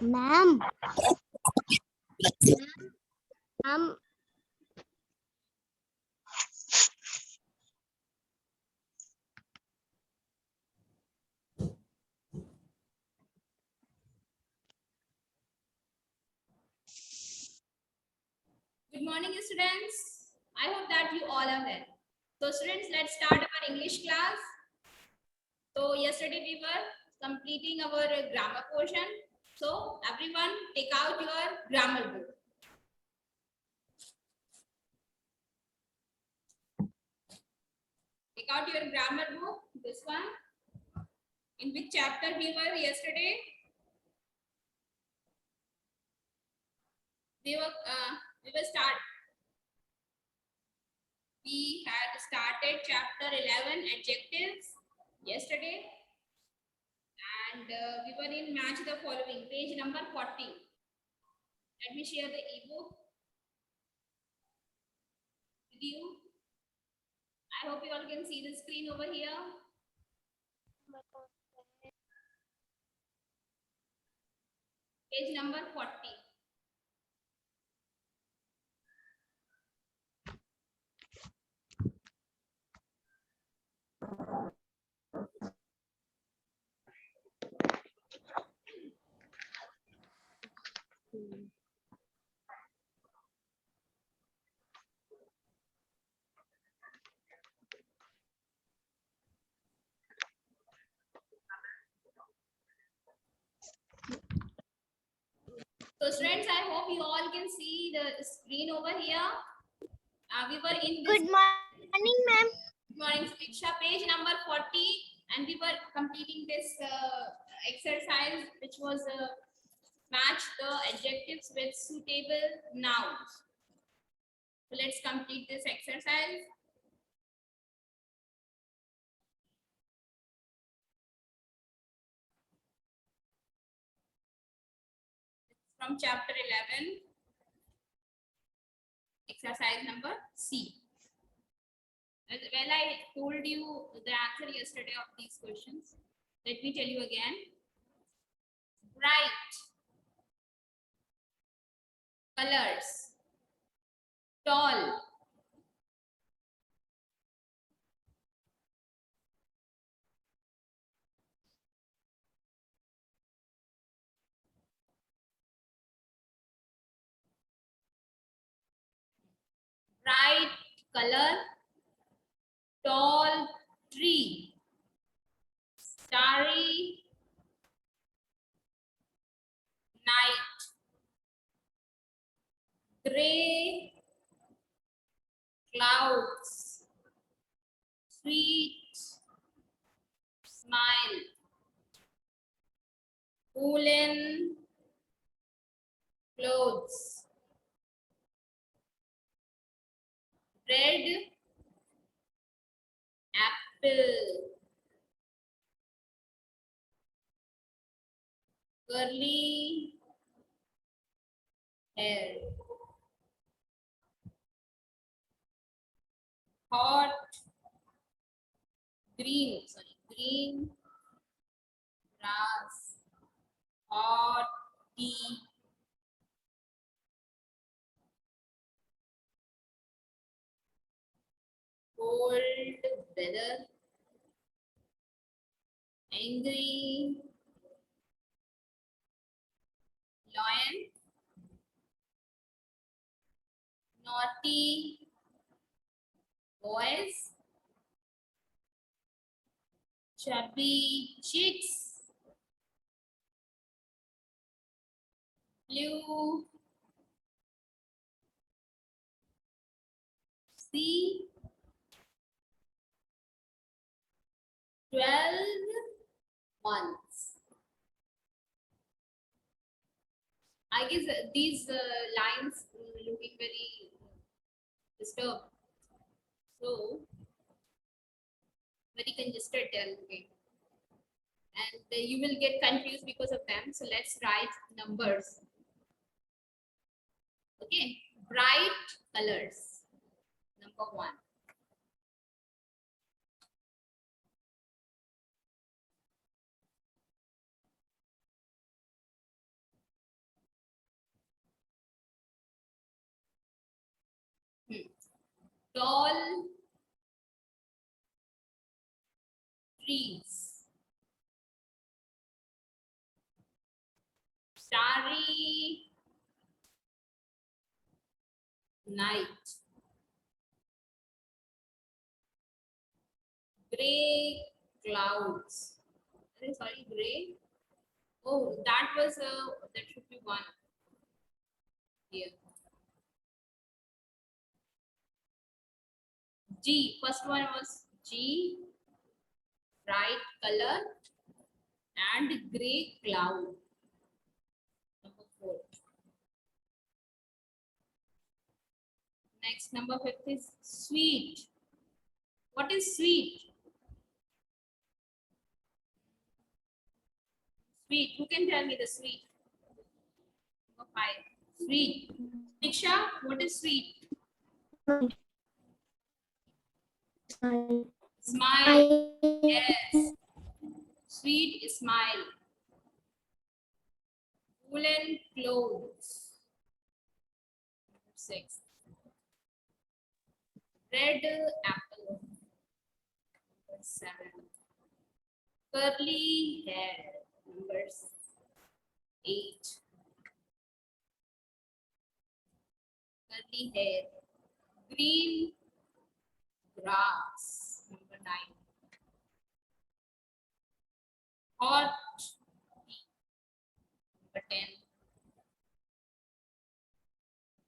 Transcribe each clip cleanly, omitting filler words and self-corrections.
Ma'am हम Good morning, students. I hope that you all are well. So, students, let's start our English class. So, yesterday we were completing our grammar portion. So, everyone, take out your grammar book. Take out your grammar book. This one. In which chapter we were yesterday? We will start. We had started chapter 11 adjectives yesterday, and we were in match the following page number 40. Let me share the ebook with you. I hope you all can see the screen over here. Page number 40. So students, I hope you all can see the screen over here. We were in this. Good morning, ma'am. Good morning, Siksha. Page number 40, and we were completing this exercise, which was match the adjectives with suitable nouns. So let's complete this exercise. From chapter 11, exercise number C. Well, I told you the answer yesterday of these questions. Let me tell you again. Bright colors, tall, bright color, tall tree, starry night, gray clouds, sweet smile, woolen clothes, red apple, curly hair, hot green grass, hot tea, cold weather, angry lion, naughty boys, chubby chicks, blue sea, 12 months. I guess these lines looking very disturbed. So, very congested they are looking. And you will get confused because of them. So, let's write numbers. Okay, bright colors. Number 1. Tall trees. Starry night. Gray clouds. Sorry, gray. Oh, that was that should be one here. G. First one was G. Bright color and gray cloud. Number 4. Next, number 5 is sweet. What is sweet? Sweet. Who can tell me the sweet? Number 5. Sweet. Diksha, what is sweet? Smile. Yes. Sweet smile. Woolen clothes. Number 6. Red apple. Number 7. Curly hair. Number 8. Curly hair. Green grass. Number 9. Hot tea. Number 10.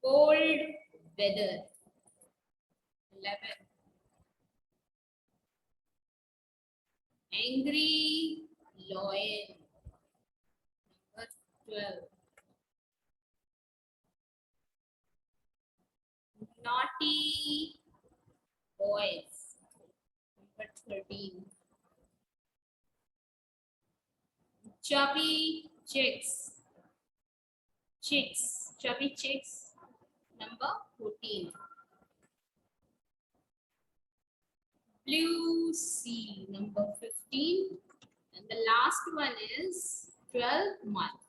Cold weather. 11. Angry lion. Number 12. Naughty boys. Number 13. Chubby chicks. Chubby chicks. Number 14. Blue sea. Number 15. And the last one is 12 month.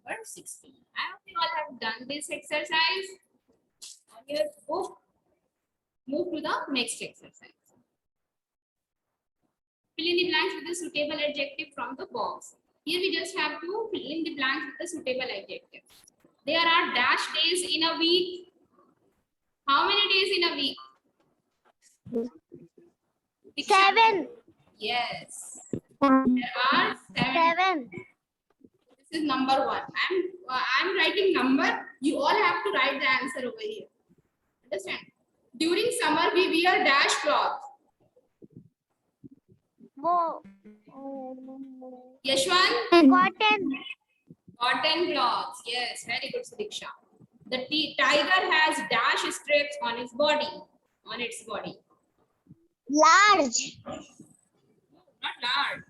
Number 16. I hope you all have done this exercise. On your book, move to the next exercise. Fill in the blanks with the suitable adjective from the box. Here we just have to fill in the blanks with the suitable adjective. There are dash days in a week. How many days in a week? 7. Yes. There are 7. 7. This is number 1. I'm writing number. You all have to write the answer over here. Understand? During summer, we wear dash cloth. Yashwan? Cotton. Cotton cloths. Yes, very good, Sudiksha. The tiger has dash strips on its body. Large. Not large.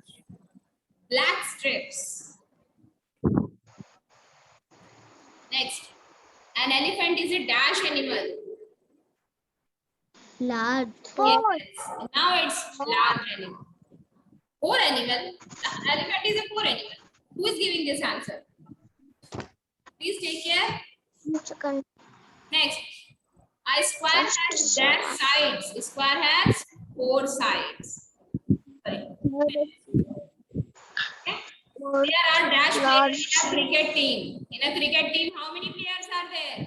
Black strips. Next. An elephant is a dash animal. Large. Yes. Now it's large animal. Poor animal. The elephant is a poor animal. Who is giving this answer? Please take care. Next. A square has dash sides. A square has 4 sides. Sorry. Okay. There are dash players in a cricket team. In a cricket team, how many players are there?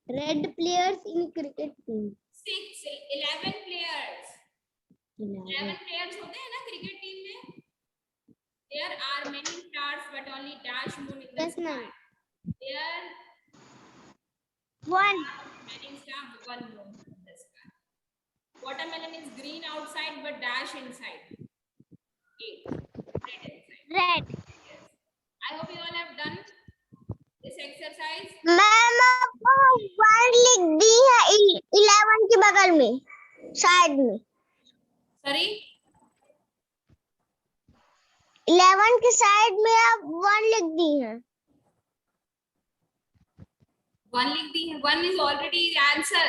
Red players in cricket team. 11 players. 11 players होते हैं ना cricket team में? There are many stars, but only dash moon in the Yes, sky. ma'am. There 1. are many stars, one moon in the sky. Watermelon is green outside, but dash inside. 8. Red inside. Red. Yes. I hope you all have done this exercise. Ma'am आपको 1 लिख दी है 11 के बगल में side में. Sorry. 11 के side में आप 1 लिख दी हैं. 1 लिख दी है. 1 is already the answer.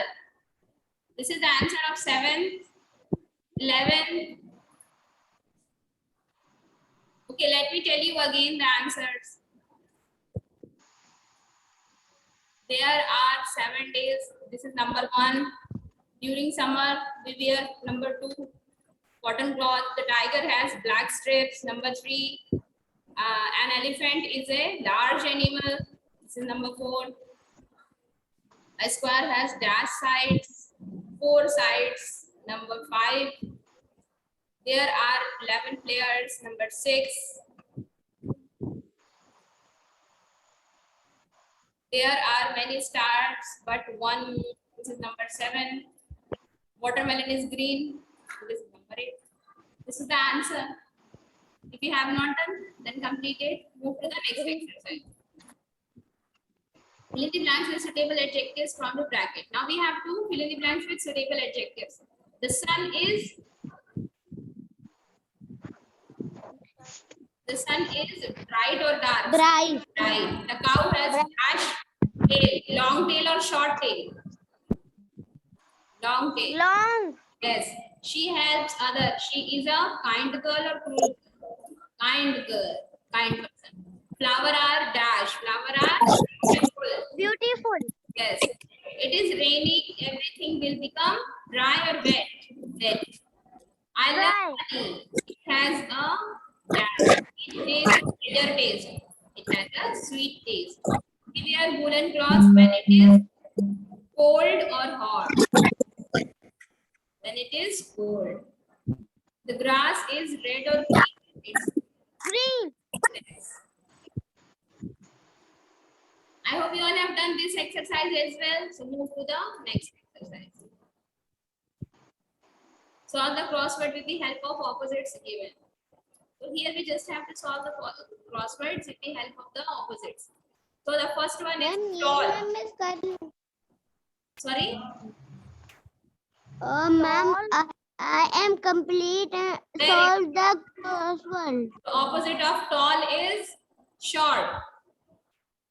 This is the answer of 7, 11. Okay, let me tell you again the answers. There are 7 days. This is number 1. During summer, we wear number 2. Cotton cloth. The tiger has black strips. Number 3. An elephant is a large animal. This is number 4. A square has dash sides, 4 sides. Number 5. There are 11 players. Number 6. There are many stars, but one moon. This is number 7. Watermelon is green. This is number 8. This is the answer. If you have not done, then complete it. Move to the next exercise. Fill in the blanks with suitable adjectives from the bracket. Now we have to fill in the blanks with suitable adjectives. The sun is bright or dark? Bright. Bright. The cow has dash tail, long tail or short tail? Long tail. Long. Yes. She helps others. She is a kind girl or cruel? Kind girl. Kind person. Flower are dash. Flower are beautiful. Beautiful. Yes. It is rainy. Everything will become dry or wet? Wet. I love honey. It has a dash. It has bitter taste. It has a sweet taste. We wear woolen cloths when it is cold or hot. When it is cold. The grass is red or green? It's Green. I hope you all have done this exercise as well. So move to the next exercise. Solve the crossword with the help of opposites given. So here we just have to solve the crosswords with the help of the opposites. So the first one is tall. Sorry? Ma'am, I am complete and solve the crossword. The opposite of tall is short.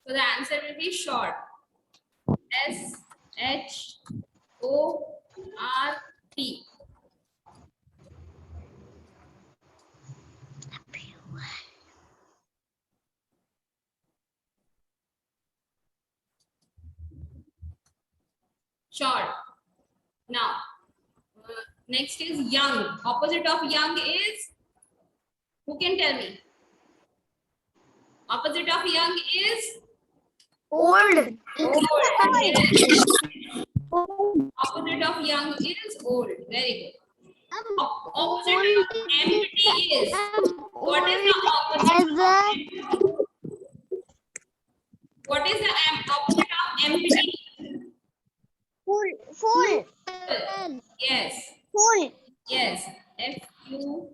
So the answer will be short. S-H-O-R-T. Short. Now, next is young. Opposite of young is, who can tell me? Opposite of young is Old. old. Opposite of young is old. Very good. Opposite of empty is, what is the opposite of empty? What is the opposite of empty? Full. Full. Yes. Full. Yes. F-U-L.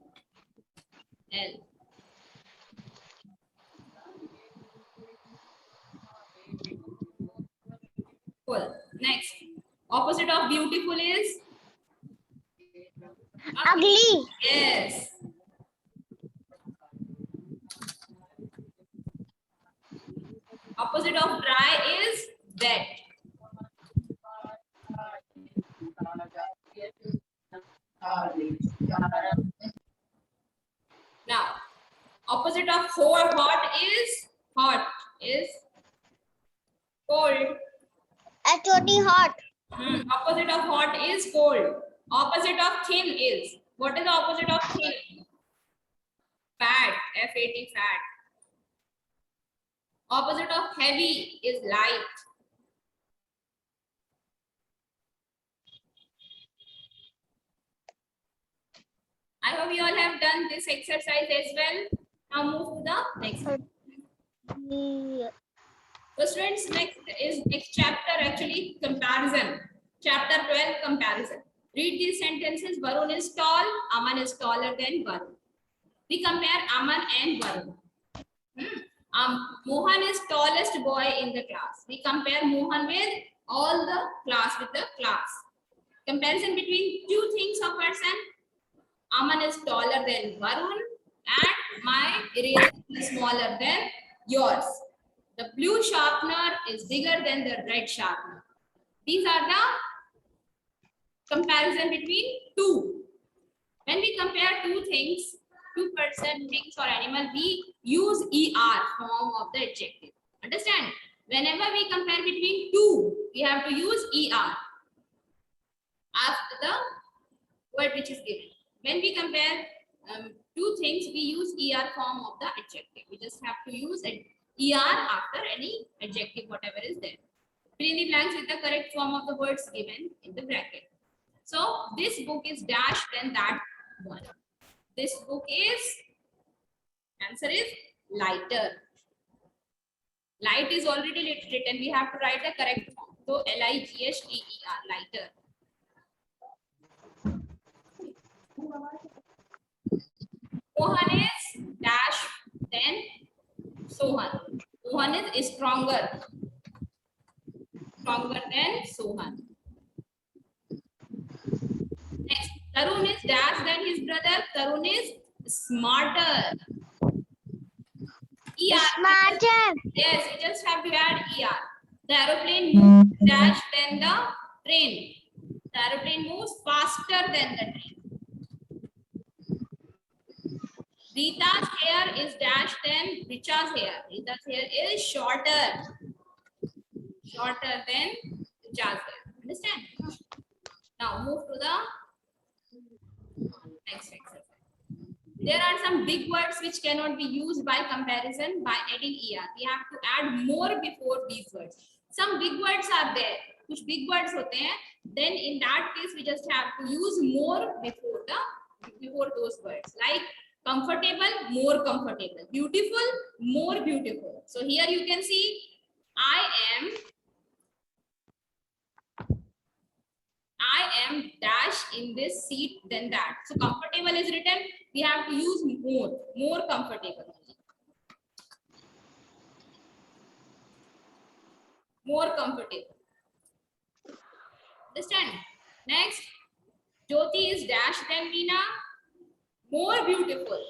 Full. Next. Opposite of beautiful is? Ugly. Yes. Opposite of dry is wet. Now, opposite of hot is cold. Actually hot. Opposite of hot is cold. Opposite of thin is, what is the opposite of thin? Fat. F-A-T, fat. Opposite of heavy is light. I hope you all have done this exercise as well. Now move to the next one. So students, next chapter actually comparison. Chapter 12, comparison. Read these sentences. Varun is tall. Aman is taller than Varun. We compare Aman and Varun. Mohan is tallest boy in the class. We compare Mohan with all the class with the class. Comparison between two things of person. Aman is taller than Varun and my eraser is smaller than yours. The blue sharpener is bigger than the red sharpener. These are the comparison between two. When we compare two things, two person, things or animal, we use ER form of the adjective. Understand? Whenever we compare between two, we have to use ER after the word which is given. When we compare two things, we use ER form of the adjective. We just have to use an ER after any adjective, whatever is there. Fill in the blanks with the correct form of the words given in the bracket. So this book is dash, then that one. This book is, answer is lighter. Light is already written. We have to write the correct form. So L-I-G-H-T-E-R, lighter. Mohan is dash, then Sohan. Mohan is stronger. Stronger than Sohan. Next, Tarun is dash than his brother. Tarun is smarter. ER. Smarter. Yes, you just have to add ER. The aeroplane moves dash than the train. The aeroplane moves faster than the train. Rita's hair is dash than Richa's hair. Rita's hair is shorter. Shorter than Richa's hair. Understand? Now move to the next exercise. There are some big words which cannot be used by comparison by adding ER. We have to add more before these words. Some big words are there. कुछ big words होते हैं. Then in that case we just have to use more before those words. Like comfortable, more comfortable. Beautiful, more beautiful. So here you can see I am dash in this seat than that. So comfortable is written. We have to use more comfortable. More comfortable. Understand? Next, Jyoti is dash than Meena. More beautiful.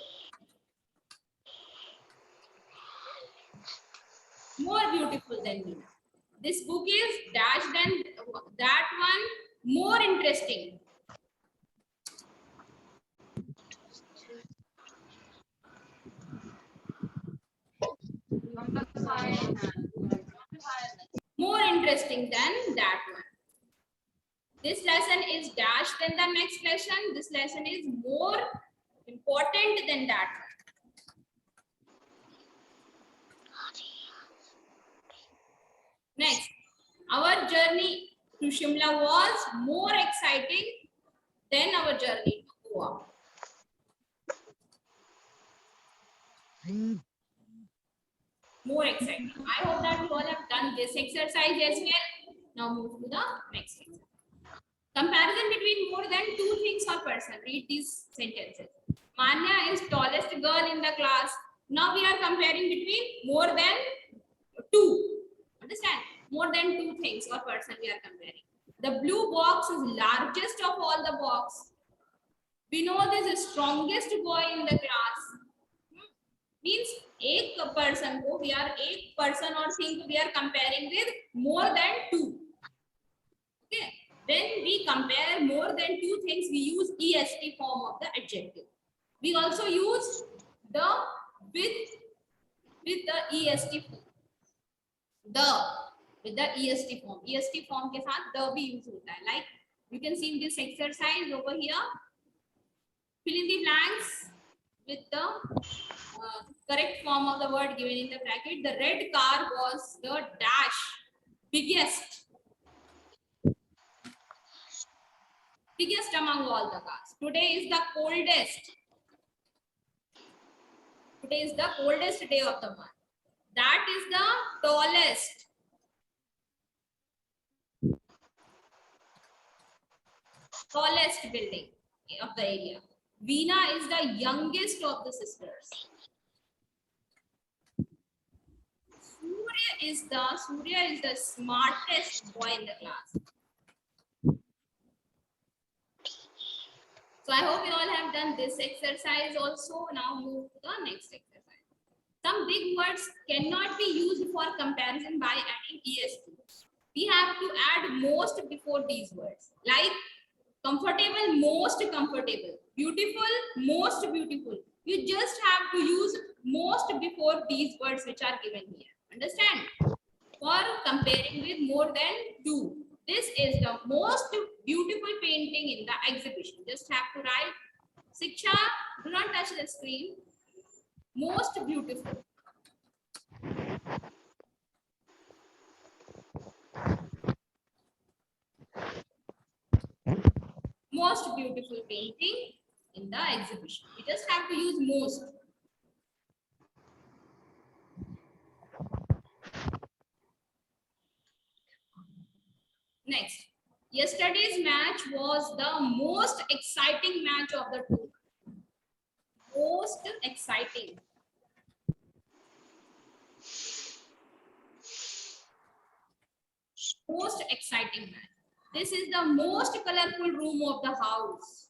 More beautiful than Meena. This book is dash than that one. More interesting. More interesting than that one. This lesson is dash than the next lesson. This lesson is more important than that one. Next, our journey to Shimla was more exciting than our journey to Goa. More exciting. I hope that you all have done this exercise as well. Now move to the next exercise. Comparison between more than two things or person. Read these sentences. Manya is tallest girl in the class. Now we are comparing between more than two. Understand? More than two things or person we are comparing. The blue box is largest of all the box. Vinod is the strongest boy in the class. Means एक person को we are एक person or thing we are comparing with more than two. Okay. When we compare more than two things, we use EST form of the adjective. We also use the with the EST form. With the EST form. EST form के साथ the भी use होता है. Like you can see in this exercise over here. Fill in the blanks with the correct form of the word given in the bracket. The red car was the dash biggest among all the cars. Today is the coldest. Today is the coldest day of the month. That is the tallest. Tallest building of the area. Veena is the youngest of the sisters. Surya is the smartest boy in the class. So I hope you all have done this exercise also. Now move to the next exercise. Some big words cannot be used for comparison by adding EST. We have to add most before these words. Like comfortable, most comfortable. Beautiful, most beautiful. You just have to use most before these words which are given here. Understand? for comparing with more than 2. This is the most beautiful painting in the exhibition. Just have to write. Siksha, do not touch the screen. Most beautiful. Most beautiful painting in the exhibition. You just have to use most. Next, yesterday's match was the most exciting match of the two. Most exciting. Most exciting match. This is the most colorful room of the house.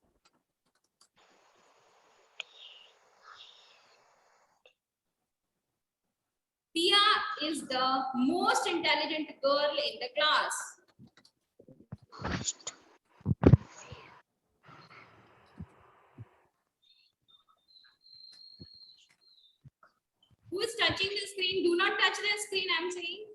Tia is the most intelligent girl in the class. Who is touching the screen? Do not touch the screen, I'm saying.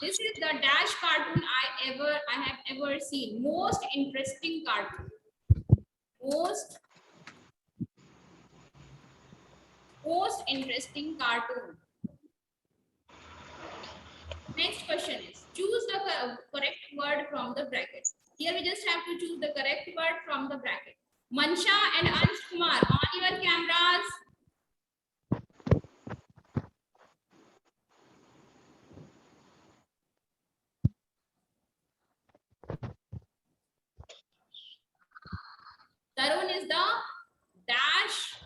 This is the dash cartoon I have ever seen. Most interesting cartoon. Most interesting cartoon. Next question is, choose the correct word from the bracket. Here we just have to choose the correct word from the bracket. Mansha and Ansh Kumar, on your cameras. Tarun is the dash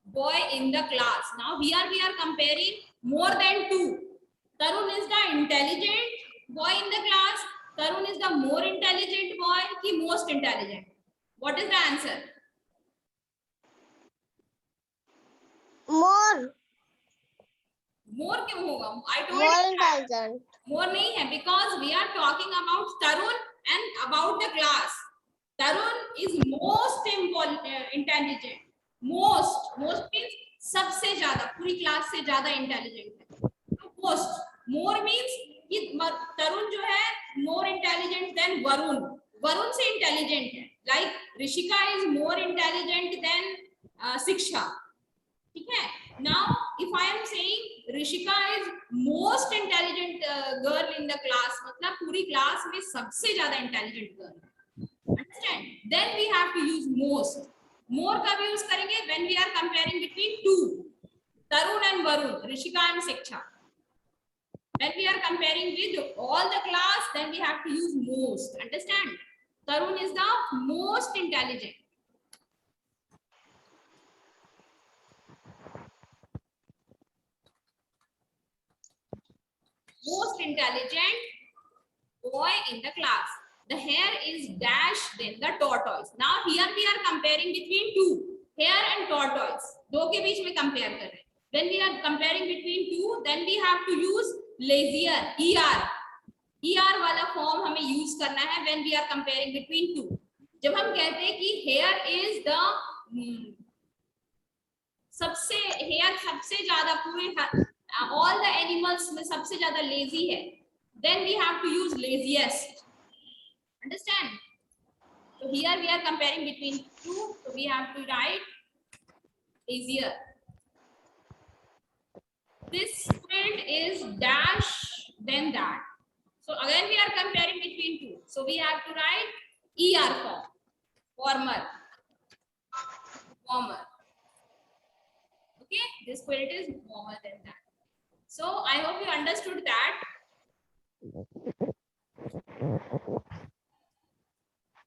boy in the class. Now here we are comparing more than 2. Tarun is the intelligent boy in the class. Tarun is the more intelligent boy ki most intelligent. What is the answer? More. More क्यों होगा? I told More you that. intelligent. More नहीं है because we are talking about Tarun and about the class. Tarun is most intelligent. Most means सबसे ज्यादा, पूरी class से ज्यादा intelligent है. Most. More means कि तरुण जो है more intelligent than Varun. Varun से इंटेलिजेंट है. Like Rishika is more intelligent than Siksha. ठीक है? Now if I am saying Rishika is most intelligent girl in the class, मतलब पूरी क्लास में सबसे ज्यादा intelligent girl. Understand? Then we have to use most. More का भी use करेंगे when we are comparing between 2. Tarun and Varun, Rishika and Siksha. When we are comparing with all the class, then we have to use most. Understand? Tarun is the most intelligent. Most intelligent boy in the class. The hair is dash then the tortoise. Now here we are comparing between 2. Hair and tortoise. दो के बीच में compare कर रहे हैं. When we are comparing between 2, then we have to use lazier, er. Er वाला form हमें use करना है when we are comparing between 2. जब हम कहते हैं कि hair is the hair सबसे ज्यादा पूरे all the animals में सबसे ज्यादा lazy है, then we have to use laziest. Understand? So here we are comparing between 2, so we have to write easier. This squid is dash then that. So again we are comparing between 2, so we have to write er form. Warmer. Okay, this squid is warmer than that. So I hope you understood that.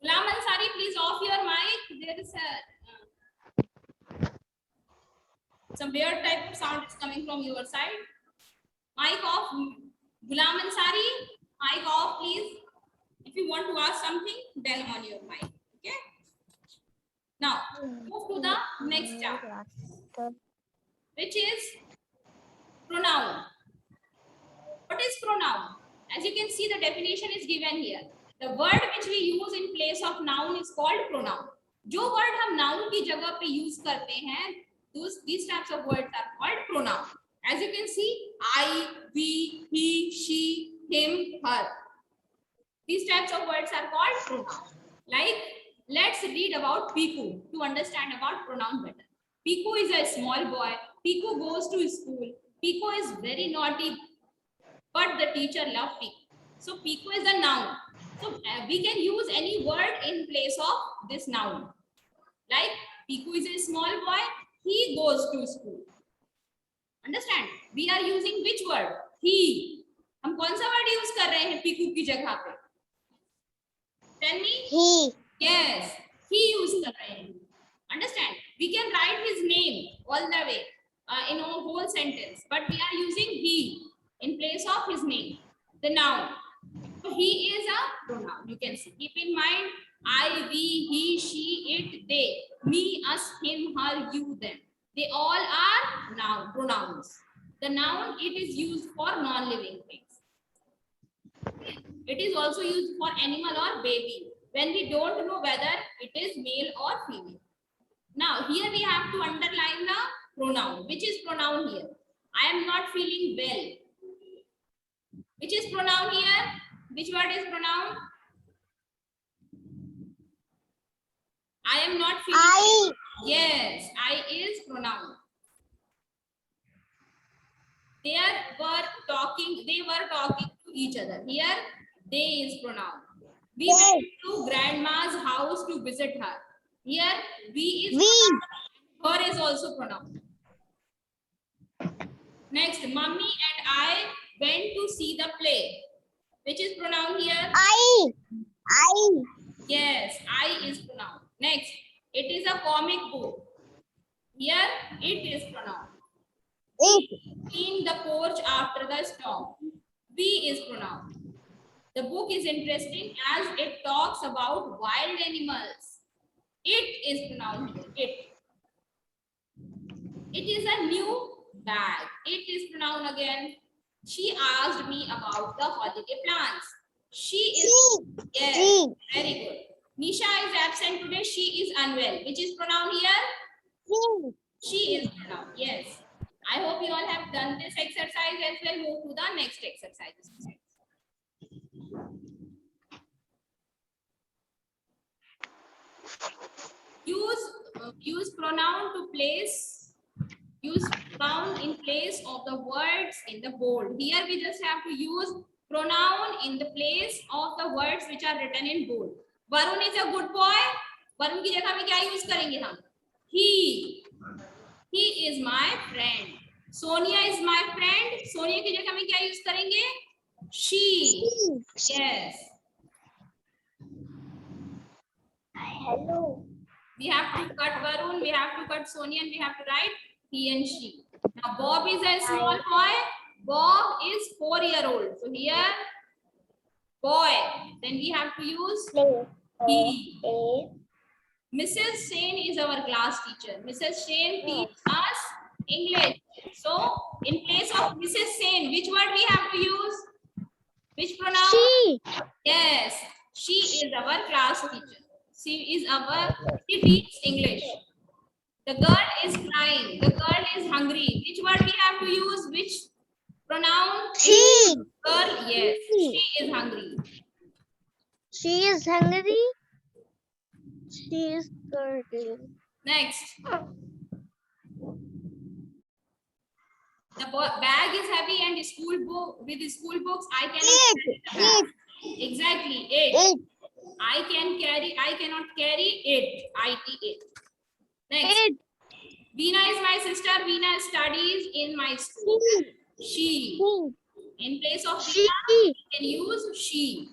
Ghulam Ansari, please off your mic. There is some weird type of sound is coming from your side. Mic off. Ghulam Ansari, mic off, please. If you want to ask something, then on your mic. Okay. Now move to the next chapter, which is pronoun. What is pronoun? As you can see, the definition is given here. The word which we use in place of noun is called pronoun. जो word हम noun की जगह पे use करते हैं, These types of words are called pronoun. As you can see, I, we, he, she, him, her. These types of words are called pronoun. Like, let's read about Piku to understand about pronoun better. Piku is a small boy. Piku goes to school. Piku is very naughty, but the teacher loves Piku. So Piku is a noun. So we can use any word in place of this noun. Like, Piku is a small boy. He goes to school. Understand? We are using which word? He. हम कौन सा word use कर रहे हैं Piku की जगह पे? Tell me. He. Yes, he use कर रहे हैं. Understand? We can write his name all the way in a whole sentence, but we are using he in place of his name, the noun. So he is a pronoun. You can see. Keep in mind, I, we, he, she, it, they, me, us, him, her, you, them. They all are noun pronouns. The noun, it is used for non-living things. It is also used for animal or baby when we don't know whether it is male or female. Now here we have to underline the pronoun. Which is pronoun here? I am not feeling well. Which is pronoun here? Which word is pronoun? I am not feeling I. Yes, I is pronoun. They were talking to each other. Here, they is pronoun. We They. went to grandma's house to visit her. Here, we is We. pronoun. Her is also pronoun. Next, mummy and I went to see the play. Which is pronoun here? I. Yes, I is pronoun. Next, it is a comic book. Here, it is pronoun. It. Clean the porch after the storm. We is pronoun. The book is interesting as it talks about wild animals. It is pronoun here. It. It is a new bag. It is pronoun again. She asked me about the holiday plans. She is. She. Yes, She. very good. Nisha is absent today. She is unwell. Which is pronoun here? She. She is pronoun. Yes. I hope you all have done this exercise as well. Move to the next exercise. Use pronoun to place. Use pronoun in place of the words in the bold. Here we just have to use pronoun in the place of the words which are written in bold. Varun is a good boy. Varun की जगह में क्या use करेंगे हम? He. He is my friend. Sonia is my friend. Sonia की जगह में क्या use करेंगे? She. Yes. Hello. We have to cut Varun, we have to cut Sonia, and we have to write he and she. Now Bob is a small boy. Bob is 4-year-old. So here, boy. Then we have to use he. Mrs. Shane is our class teacher. Mrs. Shane teaches us English. So in place of Mrs. Shane, which word we have to use? Which pronoun? She. Yes, she is our class teacher. She teaches English. The girl is crying. The girl is hungry. Which word we have to use? Which pronoun? She. Girl, yes. She is hungry. She is hungry. She is thirsty. Next. The bag is heavy and with school books, I cannot carry the bag. Exactly, it. I cannot carry it. it. Next. Veena is my sister. Veena studies in my school. She. In place of Veena, we can use she.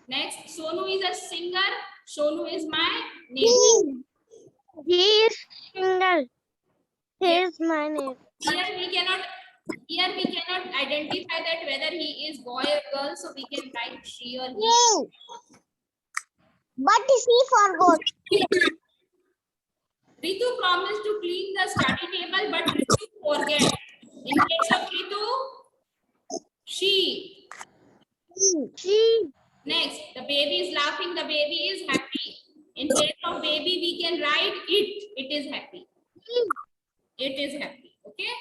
Next, Sonu is a singer. Sonu is my neighbor. He is singer. He is my neighbor. Here we cannot identify that whether he is boy or girl, so we can write she or he. But she forgot. Ritu promised to clean the study table, but Ritu forget. In place of Ritu, she. Next, the baby is laughing, the baby is happy. In place of baby, we can write It is happy. Okay.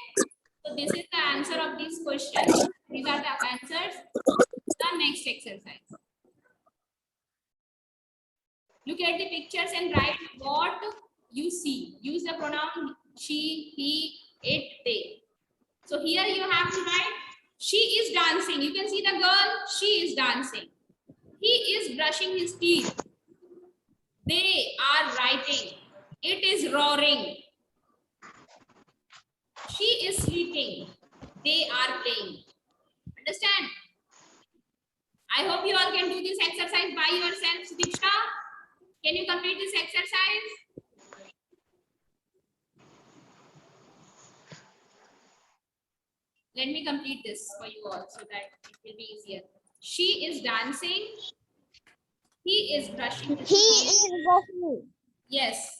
So this is the answer of these questions. These are the answers. The next exercise. Look at the pictures and write what you see. Use the pronoun she, he, it, they. So here you have to write she is dancing. You can see the girl. She is dancing. He is brushing his teeth. They are writing. It is roaring. She is sleeping. They are playing. Understand? I hope you all can do this exercise by yourselves, Diksha. Can you complete this exercise? Let me complete this for you all so that it will be easier. She is dancing. He is brushing his He teeth. is brushing. Yes.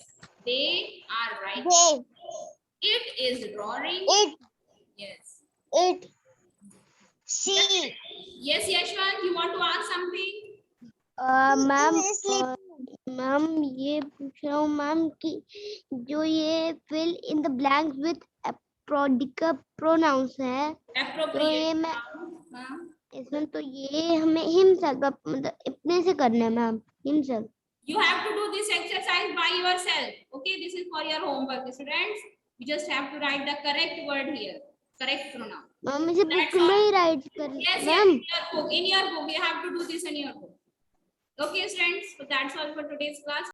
They are writing. They. It is roaring. It. Yes. It. She. Yes, Yashwant, you want to ask something? Ma'am ma'am ये पूछ रहा हूँ ma'am कि जो ये fill in the blanks with appropriate pronouns है तो Appropriate. ये मैं हाँ. इसमें तो ये हमें himself मतलब अपने से करना है ma'am himself. You have to do this exercise by yourself. Okay, this is for your homework, students. You just have to write the correct word here, correct pronoun. Ma'am इसे That's बुक में all. ही right कर Yes, ma'am. in your book, you have to do this in your book. Okay, students. So that's all for today's class.